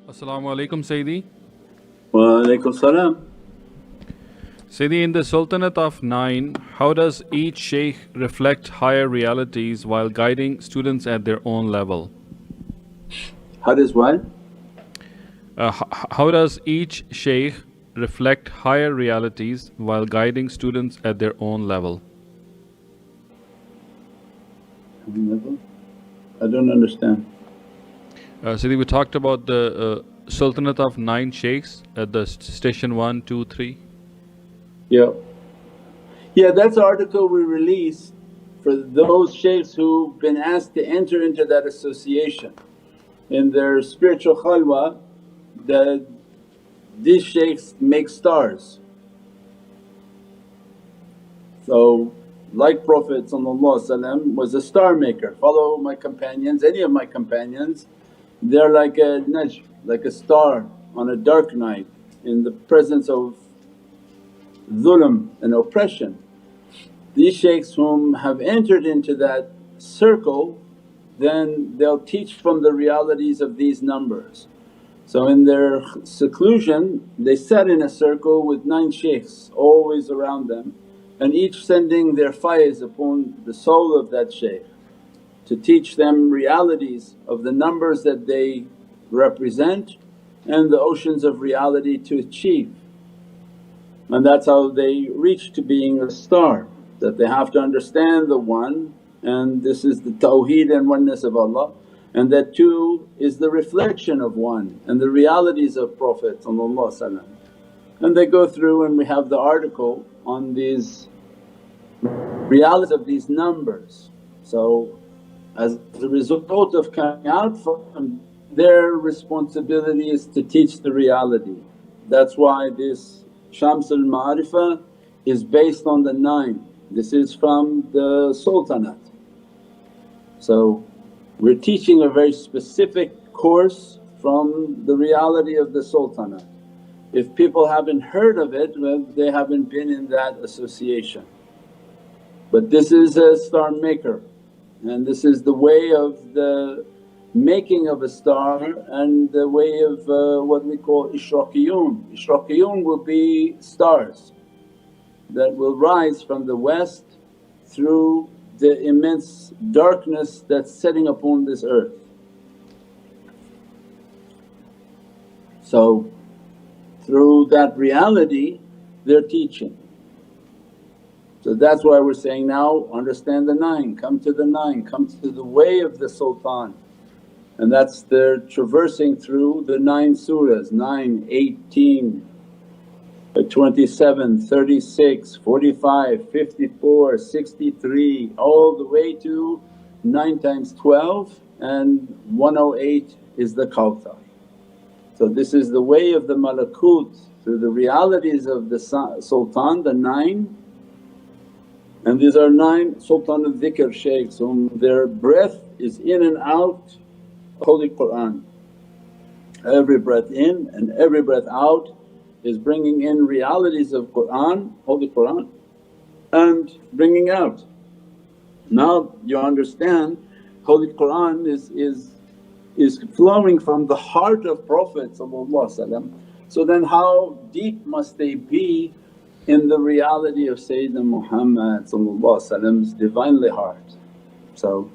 Assalamu alaikum, Sayyidi. Wa alaikum salam. Sayyidi, in the Sultanate of Nine, how does each Shaykh reflect higher realities while guiding students at their own level? How does what? How does each Shaykh reflect higher realities while guiding students at their own level? I don't understand. Sayyidi, we talked about the Sultanate of Nine Shaykhs at the station 1, 2, 3. Yeah. Yeah, that's the article we released for those shaykhs who've been asked to enter into that association. In their spiritual khalwa, that these shaykhs make stars. So like Prophet was a star maker, follow my companions, any of my companions, they're like a najm, like a star on a dark night in the presence of dhulm and oppression. These shaykhs whom have entered into that circle, then they'll teach from the realities of these numbers. So in their seclusion they sat in a circle with 9 shaykhs always around them, and each sending their faiz upon the soul of that shaykh to teach them realities of the numbers that they represent and the oceans of reality to achieve. And that's how they reach to being a star, that they have to understand the One, and this is the tawheed and oneness of Allah, and that too is the reflection of One and the realities of Prophet. And they go through, and we have the article on these realities of these numbers. So as a result of coming out from their responsibility is to teach the reality. That's why this Shamsul Ma'arifah is based on the 9. This is from the Sultanate. So we're teaching a very specific course from the reality of the Sultanate. If people haven't heard of it, well, they haven't been in that association. But this is a star maker, and this is the way of the making of a star and the way of what we call Ishraqiyun. Ishraqiyun will be stars that will rise from the west through the immense darkness that's setting upon this earth. So through that reality they're teaching. So that's why we're saying, now understand the 9, come to the 9, come to the way of the Sultan. And that's their traversing through the 9 surahs, 9, 18, 27, 36, 45, 54, 63, all the way to 9 times 12 and 108 is the Kawthar. So this is the way of the malakut through the realities of the Sultan, the 9. And these are 9 Sultan al-Dhikr shaykhs whom their breath is in and out Holy Qur'an. Every breath in and every breath out is bringing in realities of Qur'an, Holy Qur'an, and bringing out. Now you understand Holy Qur'an is flowing from the heart of Prophet. So then how deep must they be in the reality of Sayyidina Muhammad's Divinely heart. So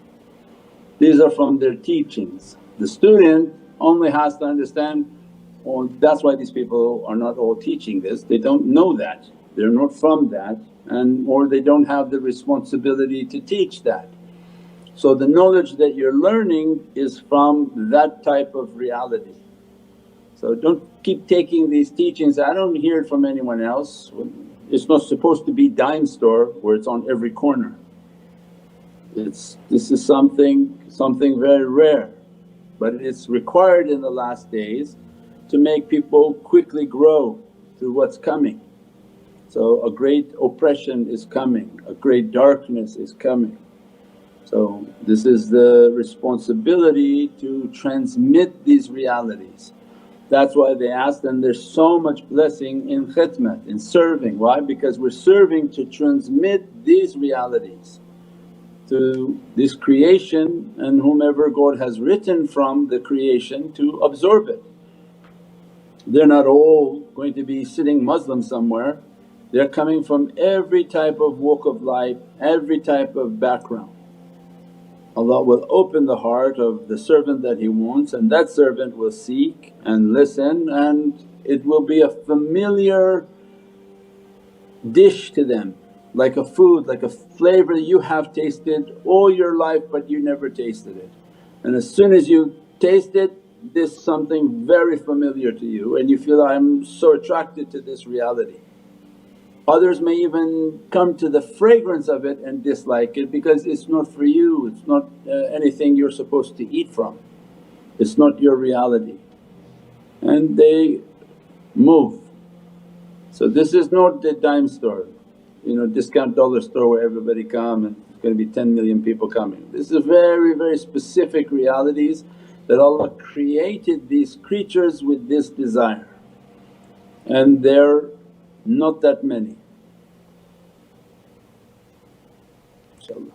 these are from their teachings. The student only has to understand, that's why these people are not all teaching this, they don't know that, they're not from that, and or they don't have the responsibility to teach that. So the knowledge that you're learning is from that type of reality. So don't keep taking these teachings, I don't hear it from anyone else. It's not supposed to be dime store where it's on every corner. This is something very rare, but it's required in the last days to make people quickly grow through what's coming. So a great oppression is coming, a great darkness is coming. So this is the responsibility to transmit these realities. That's why they asked, and there's so much blessing in khidmat, in serving. Why? Because we're serving to transmit these realities to this creation, and whomever God has written from the creation to absorb it. They're not all going to be sitting Muslim somewhere, they're coming from every type of walk of life, every type of background. Allah will open the heart of the servant that He wants, and that servant will seek and listen, and it will be a familiar dish to them, like a food, like a flavour you have tasted all your life but you never tasted it. And as soon as you taste it, this something very familiar to you and you feel, I'm so attracted to this reality. Others may even come to the fragrance of it and dislike it because it's not for you, it's not anything you're supposed to eat from, it's not your reality, and they move. So this is not the dime store, discount dollar store where everybody come and it's going to be 10 million people coming. This is very, very specific realities that Allah created these creatures with this desire, and they're not that many, inshaAllah.